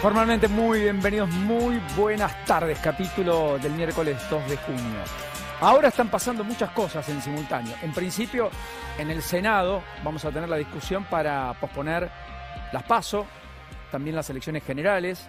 Formalmente muy bienvenidos, muy buenas tardes, capítulo del miércoles 2 de junio. Ahora están pasando muchas cosas en simultáneo. En principio, en el Senado vamos a tener la discusión para posponer las PASO, también las elecciones generales,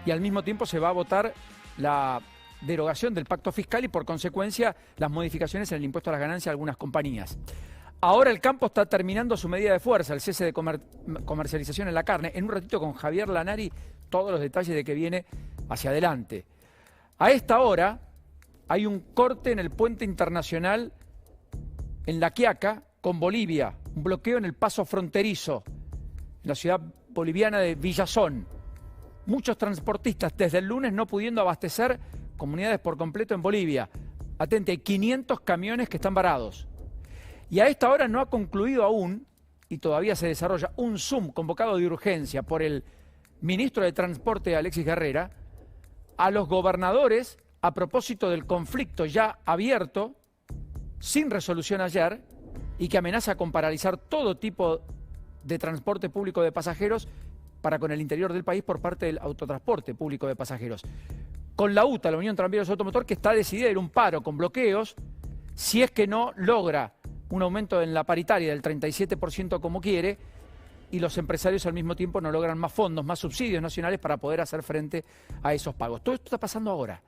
y al mismo tiempo se va a votar la derogación del pacto fiscal y por consecuencia las modificaciones en el impuesto a las ganancias de algunas compañías. Ahora el campo está terminando su medida de fuerza, el cese de comercialización en la carne. En un ratito con Javier Lanari, todos los detalles de que viene hacia adelante. A esta hora hay un corte en el puente internacional en La Quiaca con Bolivia, un bloqueo en el paso fronterizo, en la ciudad boliviana de Villazón. Muchos transportistas desde el lunes no pudiendo abastecer comunidades por completo en Bolivia. Atente, hay 500 camiones que están varados. Y a esta hora no ha concluido aún, y todavía se desarrolla, un Zoom convocado de urgencia por el ministro de Transporte, Alexis Guerrera, a los gobernadores a propósito del conflicto ya abierto, sin resolución ayer, y que amenaza con paralizar todo tipo de transporte público de pasajeros para con el interior del país por parte del autotransporte público de pasajeros. Con la UTA, la Unión Tranvías Automotor, que está decidida a ir a un paro con bloqueos, si es que no logra un aumento en la paritaria del 37% como quiere, y los empresarios al mismo tiempo no logran más fondos, más subsidios nacionales para poder hacer frente a esos pagos. Todo esto está pasando ahora,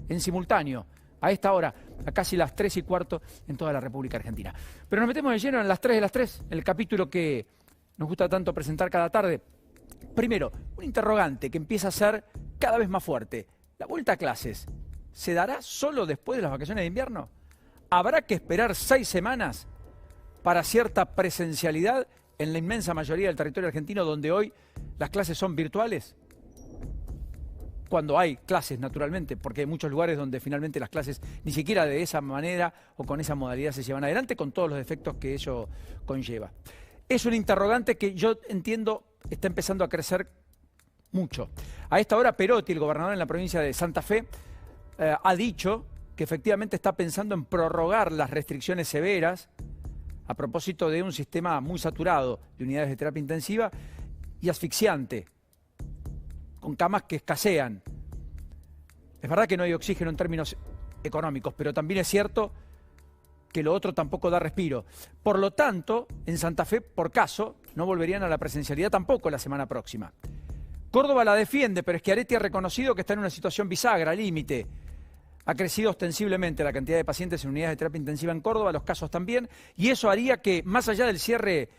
en simultáneo, a esta hora, a casi las 3:15 en toda la República Argentina. Pero nos metemos de lleno en las 3 de las 3, en el capítulo que nos gusta tanto presentar cada tarde. Primero, un interrogante que empieza a ser cada vez más fuerte. ¿La vuelta a clases se dará solo después de las vacaciones de invierno? ¿Habrá que esperar 6 semanas para cierta presencialidad en la inmensa mayoría del territorio argentino donde hoy las clases son virtuales? Cuando hay clases, naturalmente, porque hay muchos lugares donde finalmente las clases ni siquiera de esa manera o con esa modalidad se llevan adelante, con todos los defectos que ello conlleva. Es un interrogante que yo entiendo está empezando a crecer mucho. A esta hora Perotti, el gobernador en la provincia de Santa Fe, ha dicho que efectivamente está pensando en prorrogar las restricciones severas a propósito de un sistema muy saturado de unidades de terapia intensiva y asfixiante, con camas que escasean. Es verdad que no hay oxígeno en términos económicos, pero también es cierto que lo otro tampoco da respiro. Por lo tanto, en Santa Fe, por caso, no volverían a la presencialidad tampoco la semana próxima. Córdoba la defiende, pero Schiaretti ha reconocido que está en una situación bisagra, límite. Ha crecido ostensiblemente la cantidad de pacientes en unidades de terapia intensiva en Córdoba, los casos también, y eso haría que, más allá del cierre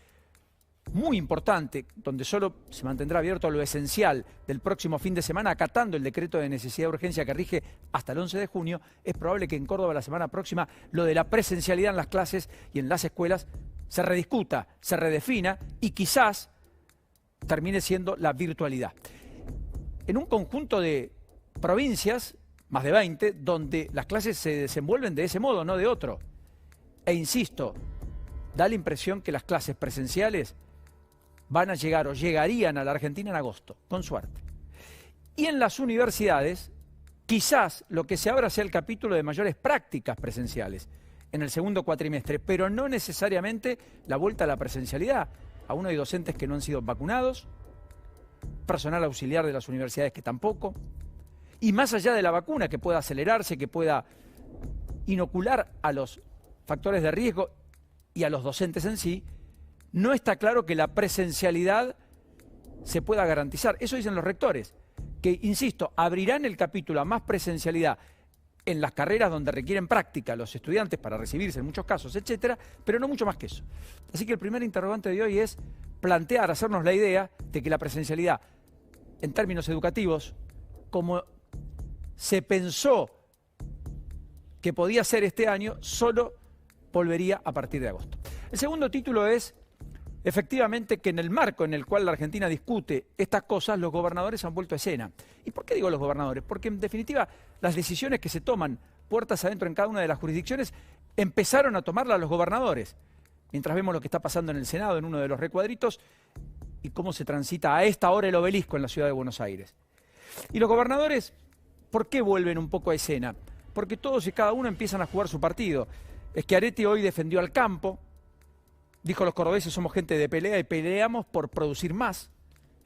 muy importante, donde solo se mantendrá abierto lo esencial del próximo fin de semana, acatando el decreto de necesidad de urgencia que rige hasta el 11 de junio, es probable que en Córdoba la semana próxima lo de la presencialidad en las clases y en las escuelas se rediscuta, se redefina y quizás termine siendo la virtualidad. En un conjunto de provincias, más de 20, donde las clases se desenvuelven de ese modo, no de otro. E insisto, da la impresión que las clases presenciales van a llegar o llegarían a la Argentina en agosto, con suerte. Y en las universidades, quizás lo que se abra sea el capítulo de mayores prácticas presenciales en el segundo cuatrimestre, pero no necesariamente la vuelta a la presencialidad. Aún hay docentes que no han sido vacunados, personal auxiliar de las universidades que tampoco. Y más allá de la vacuna, que pueda acelerarse, que pueda inocular a los factores de riesgo y a los docentes en sí, no está claro que la presencialidad se pueda garantizar. Eso dicen los rectores, que, insisto, abrirán el capítulo a más presencialidad en las carreras donde requieren práctica los estudiantes para recibirse en muchos casos, etcétera, pero no mucho más que eso. Así que el primer interrogante de hoy es plantear, hacernos la idea de que la presencialidad, en términos educativos, como se pensó que podía ser este año, solo volvería a partir de agosto. El segundo título es, efectivamente, que en el marco en el cual la Argentina discute estas cosas, los gobernadores han vuelto a escena. ¿Y por qué digo los gobernadores? Porque en definitiva las decisiones que se toman puertas adentro en cada una de las jurisdicciones empezaron a tomarlas los gobernadores. Mientras vemos lo que está pasando en el Senado, en uno de los recuadritos, y cómo se transita a esta hora el Obelisco en la ciudad de Buenos Aires. Y los gobernadores, ¿por qué vuelven un poco a escena? Porque todos y cada uno empiezan a jugar su partido. Schiaretti hoy defendió al campo, dijo los cordobeses somos gente de pelea y peleamos por producir más.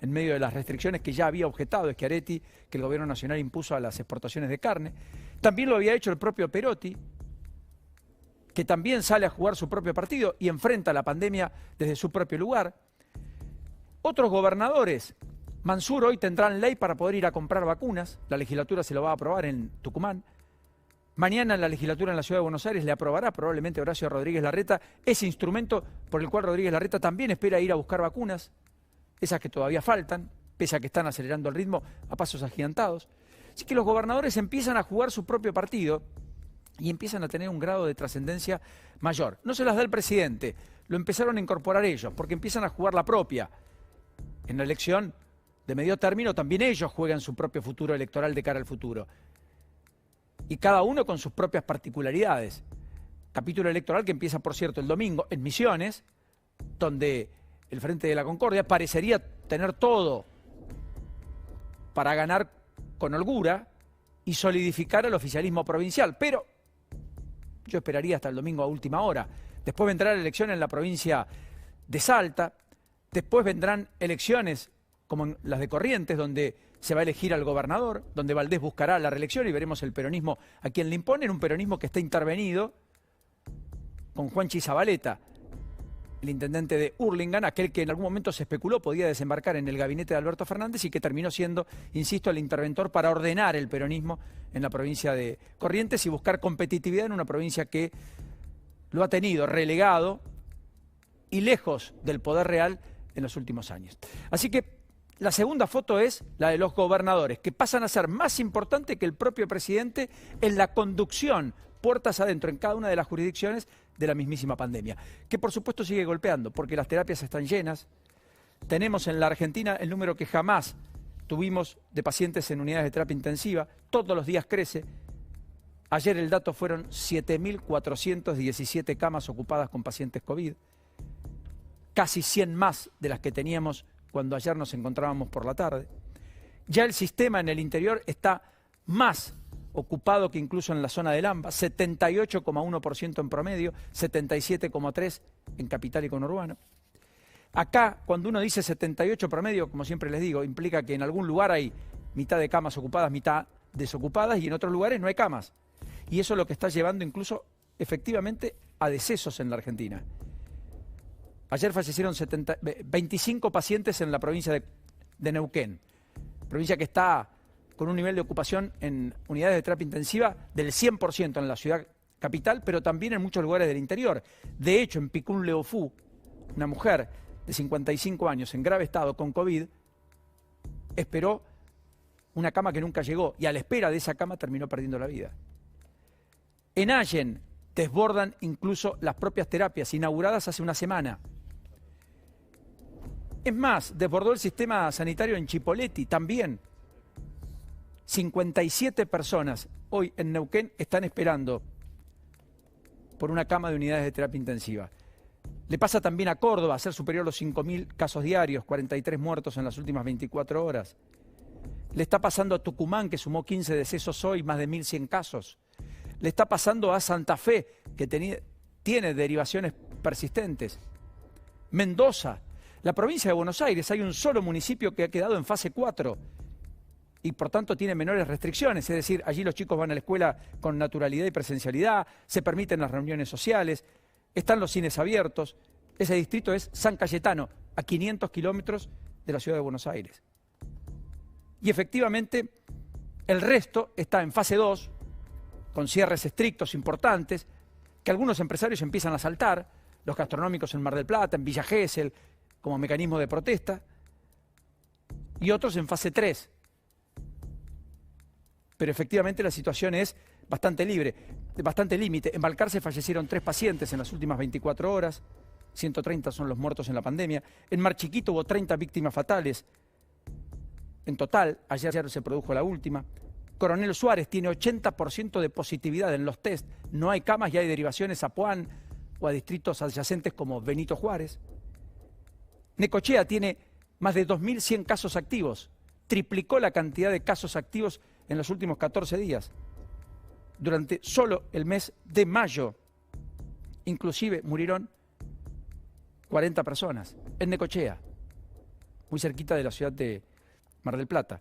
en medio de las restricciones que ya había objetado Schiaretti, que el gobierno nacional impuso a las exportaciones de carne. También lo había hecho el propio Perotti, que también sale a jugar su propio partido y enfrenta la pandemia desde su propio lugar. Otros gobernadores, Mansur hoy tendrán ley para poder ir a comprar vacunas, la legislatura se lo va a aprobar en Tucumán. Mañana la legislatura en la Ciudad de Buenos Aires le aprobará probablemente Horacio Rodríguez Larreta ese instrumento por el cual Rodríguez Larreta también espera ir a buscar vacunas, esas que todavía faltan, pese a que están acelerando el ritmo a pasos agigantados. Así que los gobernadores empiezan a jugar su propio partido y empiezan a tener un grado de trascendencia mayor. No se las da el presidente, lo empezaron a incorporar ellos, porque empiezan a jugar la propia. En la elección de medio término también ellos juegan su propio futuro electoral de cara al futuro. Y cada uno con sus propias particularidades. Capítulo electoral que empieza, por cierto, el domingo en Misiones, donde el Frente de la Concordia parecería tener todo para ganar con holgura y solidificar el oficialismo provincial. Pero yo esperaría hasta el domingo a última hora. Después vendrá la elección en la provincia de Salta. Después vendrán elecciones como las de Corrientes, donde se va a elegir al gobernador, donde Valdés buscará la reelección y veremos el peronismo a quien le imponen, un peronismo que está intervenido con Juanchi Zabaleta, el intendente de Hurlingham, aquel que en algún momento se especuló podía desembarcar en el gabinete de Alberto Fernández y que terminó siendo, insisto, el interventor para ordenar el peronismo en la provincia de Corrientes y buscar competitividad en una provincia que lo ha tenido relegado y lejos del poder real en los últimos años. Así que la segunda foto es la de los gobernadores, que pasan a ser más importantes que el propio presidente en la conducción, puertas adentro, en cada una de las jurisdicciones de la mismísima pandemia, que por supuesto sigue golpeando, porque las terapias están llenas. Tenemos en la Argentina el número que jamás tuvimos de pacientes en unidades de terapia intensiva, todos los días crece. Ayer el dato fueron 7.417 camas ocupadas con pacientes COVID, casi 100 más de las que teníamos cuando ayer nos encontrábamos por la tarde. Ya el sistema en el interior está más ocupado que incluso en la zona del AMBA, 78,1% en promedio, 77,3% en capital y conurbano. Acá, cuando uno dice 78 promedio, como siempre les digo, implica que en algún lugar hay mitad de camas ocupadas, mitad desocupadas, y en otros lugares no hay camas. Y eso es lo que está llevando incluso efectivamente a decesos en la Argentina. Ayer fallecieron 25 pacientes en la provincia de Neuquén, provincia que está con un nivel de ocupación en unidades de terapia intensiva del 100% en la ciudad capital, pero también en muchos lugares del interior. De hecho, en Picún Leofú, una mujer de 55 años en grave estado con COVID, esperó una cama que nunca llegó y a la espera de esa cama terminó perdiendo la vida. En Allen desbordan incluso las propias terapias inauguradas hace una semana. Es más, desbordó el sistema sanitario en Chipoleti también. 57 personas hoy en Neuquén están esperando por una cama de unidades de terapia intensiva. Le pasa también a Córdoba, a ser superior a los 5.000 casos diarios, 43 muertos en las últimas 24 horas. Le está pasando a Tucumán, que sumó 15 decesos hoy, más de 1.100 casos. Le está pasando a Santa Fe, que tiene derivaciones persistentes. Mendoza, la provincia de Buenos Aires, hay un solo municipio que ha quedado en fase 4 y por tanto tiene menores restricciones, es decir, allí los chicos van a la escuela con naturalidad y presencialidad, se permiten las reuniones sociales, están los cines abiertos. Ese distrito es San Cayetano, a 500 kilómetros de la ciudad de Buenos Aires. Y efectivamente el resto está en fase 2, con cierres estrictos importantes, que algunos empresarios empiezan a saltar, los gastronómicos en Mar del Plata, en Villa Gesell, como mecanismo de protesta, y otros en fase 3. Pero efectivamente la situación es bastante límite. En Balcarce fallecieron 3 pacientes en las últimas 24 horas, 130 son los muertos en la pandemia. En Mar Chiquito hubo 30 víctimas fatales. En total, ayer se produjo la última. Coronel Suárez tiene 80% de positividad en los test. No hay camas y hay derivaciones a Puan o a distritos adyacentes como Benito Juárez. Necochea tiene más de 2.100 casos activos. Triplicó la cantidad de casos activos en los últimos 14 días. Durante solo el mes de mayo, inclusive murieron 40 personas en Necochea. muy cerquita de la ciudad de Mar del Plata,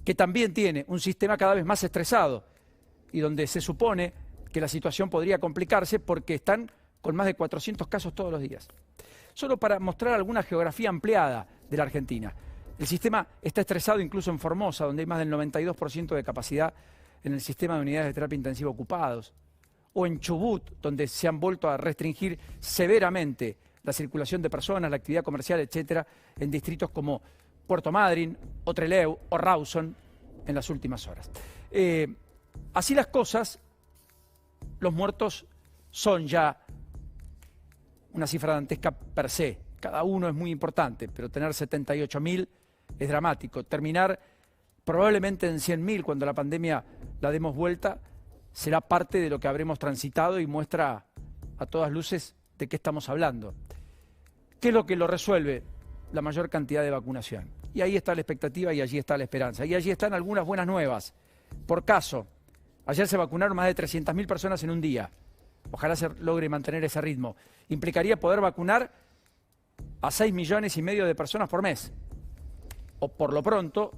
que también tiene un sistema cada vez más estresado y donde se supone que la situación podría complicarse porque están con más de 400 casos todos los días. Solo para mostrar alguna geografía ampliada de la Argentina. El sistema está estresado incluso en Formosa, donde hay más del 92% de capacidad en el sistema de unidades de terapia intensiva ocupados, o en Chubut, donde se han vuelto a restringir severamente la circulación de personas, la actividad comercial, etcétera, en distritos como Puerto Madryn, o Trelew, o Rawson, en las últimas horas. Así las cosas, los muertos son ya una cifra dantesca per se. Cada uno es muy importante, pero tener 78.000 es dramático. Terminar probablemente en 100.000 cuando la pandemia la demos vuelta será parte de lo que habremos transitado y muestra a todas luces de qué estamos hablando. ¿Qué es lo que lo resuelve? La mayor cantidad de vacunación. Y ahí está la expectativa y allí está la esperanza. Y allí están algunas buenas nuevas. Por caso, ayer se vacunaron más de 300.000 personas en un día. Ojalá se logre mantener ese ritmo. Implicaría poder vacunar a 6,5 millones de personas por mes. O por lo pronto,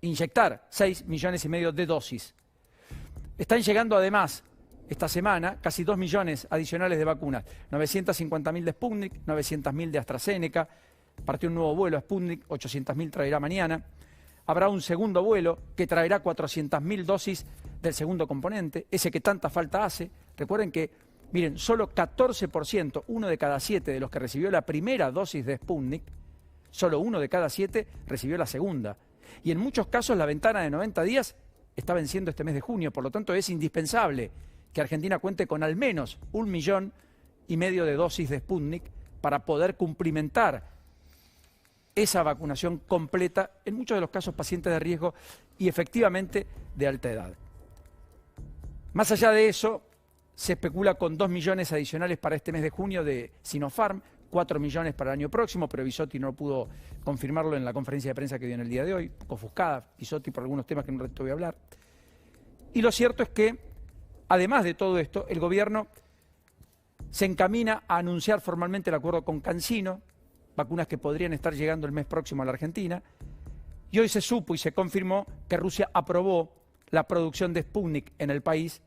inyectar 6,5 millones de dosis. Están llegando además, esta semana, casi 2 millones adicionales de vacunas. 950.000 de Sputnik, 900.000 de AstraZeneca. Partió un nuevo vuelo a Sputnik, 800.000 traerá mañana. Habrá un segundo vuelo que traerá 400.000 dosis del segundo componente, ese que tanta falta hace. Recuerden que, miren, solo 14%, 1 de cada 7 de los que recibió la primera dosis de Sputnik, solo 1 de cada 7 recibió la segunda. Y en muchos casos la ventana de 90 días está venciendo este mes de junio, por lo tanto es indispensable que Argentina cuente con al menos 1,5 millones de dosis de Sputnik para poder cumplimentar esa vacunación completa, en muchos de los casos pacientes de riesgo y efectivamente de alta edad. Más allá de eso, se especula con 2 millones adicionales para este mes de junio de Sinopharm, 4 millones para el año próximo, pero Bisotti no pudo confirmarlo en la conferencia de prensa que dio en el día de hoy, poco ofuscada Bisotti por algunos temas que en un ratito voy a hablar. Y lo cierto es que, además de todo esto, el gobierno se encamina a anunciar formalmente el acuerdo con CanSino, vacunas que podrían estar llegando el mes próximo a la Argentina, y hoy se supo y se confirmó que Rusia aprobó la producción de Sputnik en el país.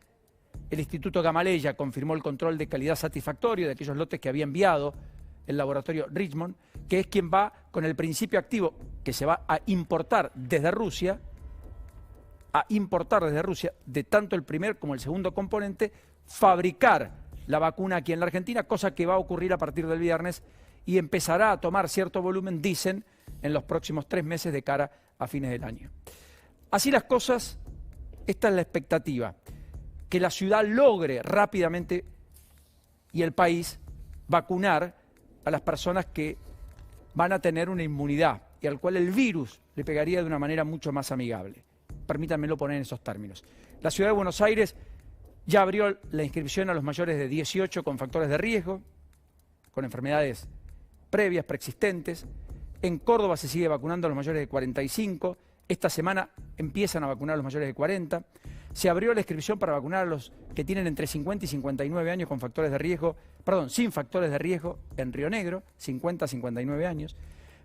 El Instituto Gamaleya confirmó el control de calidad satisfactorio de aquellos lotes que había enviado el laboratorio Richmond, que es quien va con el principio activo que se va a importar desde Rusia, de tanto el primer como el segundo componente, fabricar la vacuna aquí en la Argentina, cosa que va a ocurrir a partir del viernes y empezará a tomar cierto volumen, dicen, en los próximos 3 meses de cara a fines del año. Así las cosas, esta es la expectativa, que la ciudad logre rápidamente y el país vacunar a las personas que van a tener una inmunidad y al cual el virus le pegaría de una manera mucho más amigable. Permítanmelo poner en esos términos. La ciudad de Buenos Aires ya abrió la inscripción a los mayores de 18 con factores de riesgo, con enfermedades previas, preexistentes. En Córdoba se sigue vacunando a los mayores de 45. Esta semana empiezan a vacunar a los mayores de 40. Se abrió la inscripción para vacunar a los que tienen entre 50 y 59 años con factores de riesgo, sin factores de riesgo en Río Negro, 50 a 59 años.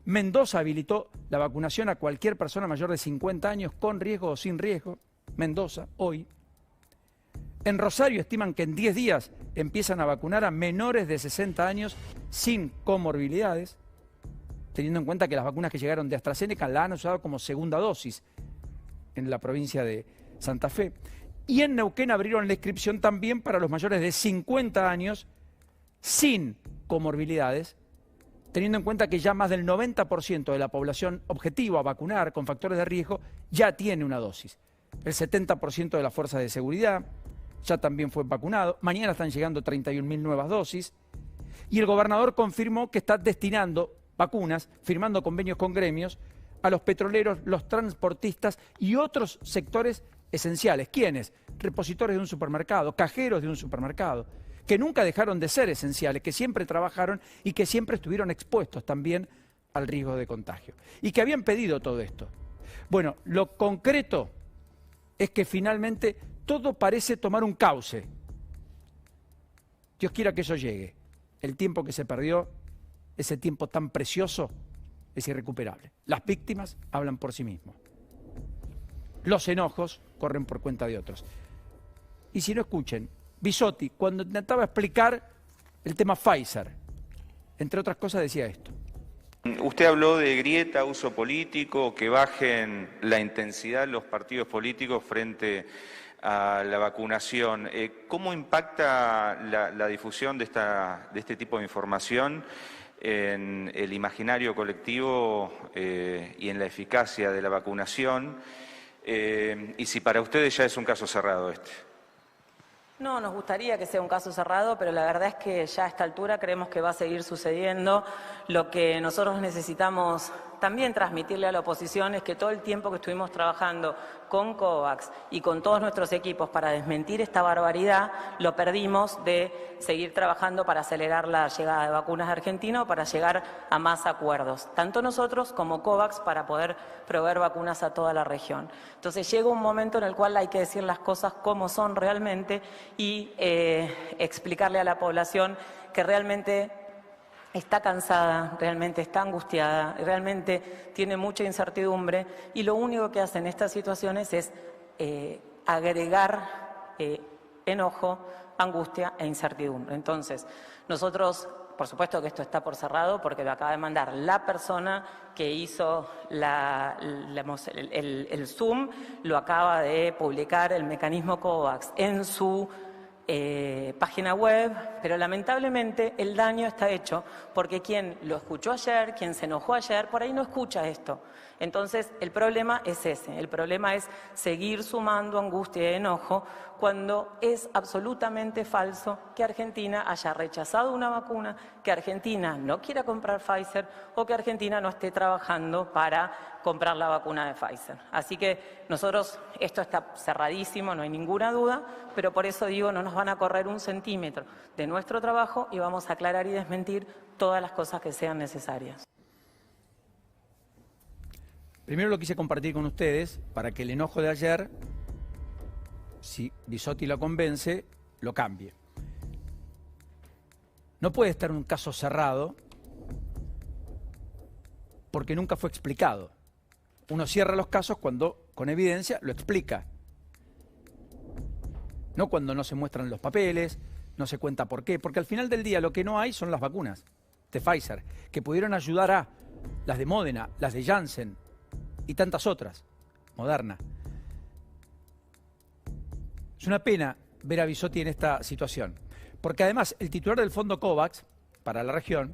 Mendoza habilitó la vacunación a cualquier persona mayor de 50 años con riesgo o sin riesgo. Mendoza, hoy. En Rosario estiman que en 10 días empiezan a vacunar a menores de 60 años sin comorbilidades, teniendo en cuenta que las vacunas que llegaron de AstraZeneca la han usado como segunda dosis en la provincia de Santa Fe. Y en Neuquén abrieron la inscripción también para los mayores de 50 años sin comorbilidades, teniendo en cuenta que ya más del 90% de la población objetivo a vacunar con factores de riesgo ya tiene una dosis. El 70% de las fuerzas de seguridad ya también fue vacunado. Mañana están llegando 31.000 nuevas dosis. Y el gobernador confirmó que está destinando vacunas, firmando convenios con gremios, a los petroleros, los transportistas y otros sectores esenciales. ¿Quiénes? Repositores de un supermercado, cajeros de un supermercado, que nunca dejaron de ser esenciales, que siempre trabajaron y que siempre estuvieron expuestos también al riesgo de contagio. Y que habían pedido todo esto. Bueno, lo concreto es que finalmente todo parece tomar un cauce. Dios quiera que eso llegue. El tiempo que se perdió, ese tiempo tan precioso, es irrecuperable. Las víctimas hablan por sí mismos. Los enojos corren por cuenta de otros. Y si no, escuchen, Bisotti, cuando intentaba explicar el tema Pfizer, entre otras cosas decía esto. Usted habló de grieta, uso político, que bajen la intensidad de los partidos políticos frente a la vacunación. ¿Cómo impacta la difusión de este tipo de información en el imaginario colectivo y en la eficacia de la vacunación? Y si para ustedes ya es un caso cerrado este. No, nos gustaría que sea un caso cerrado, pero la verdad es que ya a esta altura creemos que va a seguir sucediendo. Lo que nosotros necesitamos también transmitirle a la oposición es que todo el tiempo que estuvimos trabajando con COVAX y con todos nuestros equipos para desmentir esta barbaridad, lo perdimos de seguir trabajando para acelerar la llegada de vacunas a Argentina o para llegar a más acuerdos, tanto nosotros como COVAX, para poder proveer vacunas a toda la región. Entonces llega un momento en el cual hay que decir las cosas como son realmente y explicarle a la población que realmente está cansada, realmente está angustiada, realmente tiene mucha incertidumbre y lo único que hacen estas situaciones es agregar enojo, angustia e incertidumbre. Entonces, nosotros, por supuesto que esto está por cerrado porque lo acaba de mandar la persona que hizo el Zoom, lo acaba de publicar el mecanismo COVAX en su página web, pero lamentablemente el daño está hecho porque quien lo escuchó ayer, quien se enojó ayer, por ahí no escucha esto. Entonces el problema es ese, el problema es seguir sumando angustia y enojo cuando es absolutamente falso que Argentina haya rechazado una vacuna, que Argentina no quiera comprar Pfizer o que Argentina no esté trabajando para comprar la vacuna de Pfizer. Así que nosotros, esto está cerradísimo, no hay ninguna duda, pero por eso digo, no nos van a correr un centímetro de nuestro trabajo y vamos a aclarar y desmentir todas las cosas que sean necesarias. Primero lo quise compartir con ustedes para que el enojo de ayer, si Bisotti lo convence, lo cambie. No puede estar un caso cerrado porque nunca fue explicado. Uno cierra los casos cuando, con evidencia, lo explica. No cuando no se muestran los papeles, no se cuenta por qué. Porque al final del día lo que no hay son las vacunas de Pfizer, que pudieron ayudar a las de Modena, las de Janssen y tantas otras, Moderna. Es una pena ver a Bisotti en esta situación. Porque además el titular del fondo COVAX para la región,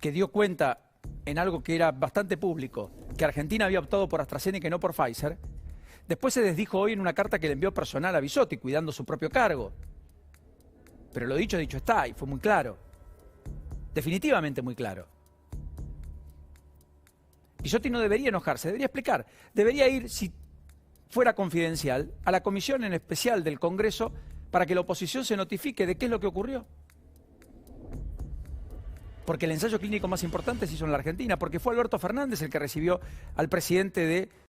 que dio cuenta en algo que era bastante público, que Argentina había optado por AstraZeneca y no por Pfizer, después se desdijo hoy en una carta que le envió personal a Bisotti, cuidando su propio cargo. Pero lo dicho está, y fue muy claro. Definitivamente muy claro. Bisotti no debería enojarse, debería explicar. Debería ir, si fuera confidencial, a la comisión en especial del Congreso para que la oposición se notifique de qué es lo que ocurrió. Porque el ensayo clínico más importante se hizo en la Argentina, porque fue Alberto Fernández el que recibió al presidente de